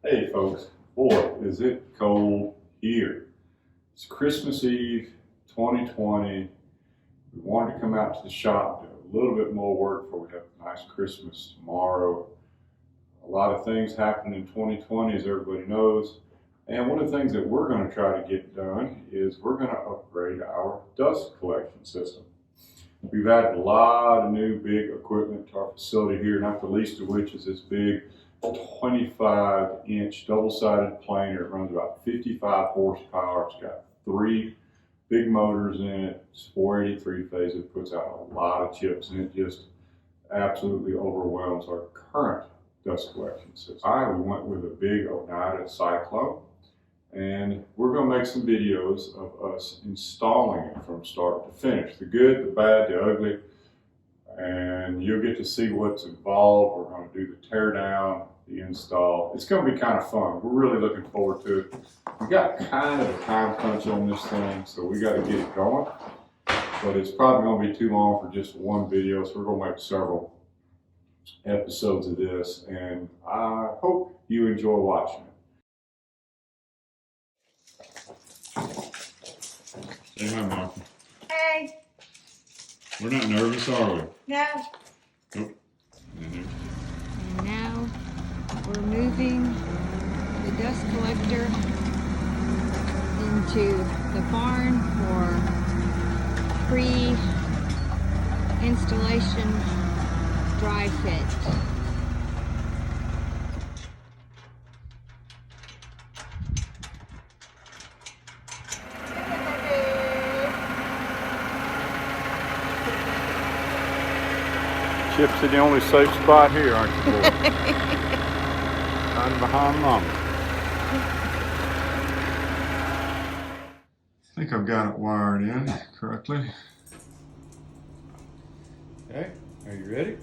Hey folks, boy, is it cold here. It's Christmas Eve 2020. We wanted to come out to the shop, do a little bit more work before we have a nice Christmas tomorrow. A lot of things happened in 2020, as everybody knows. And one of the things that we're going to try to get done is we're going to upgrade our dust collection system. We've added a lot of new big equipment to our facility here, not the least of which is this big 25-inch double-sided planer. It runs about 55 horsepower. It's got 3 big motors in it. It's 483 phase. It puts out a lot of chips, and it just absolutely overwhelms our current dust collection system. We went with a big Oneida Cyclone, and we're going to make some videos of us installing it from start to finish. The good, the bad, the ugly, and you'll get to see what's involved. We're going to do the tear down, the install. It's going to be kind of fun. We're really looking forward to it. We got kind of a time crunch on this thing, so we got to get it going. But it's probably going to be too long for just one video, so we're going to make several episodes of this, and I hope you enjoy watching it. Say hi, Malcolm. Hey. We're not nervous, are we? No. Nope. And now we're moving the dust collector into the barn for pre-installation dry fit. Chip's in the only safe spot here, aren't you, boy? Hiding behind Mama. I think I've got it wired in correctly. Okay, are you ready?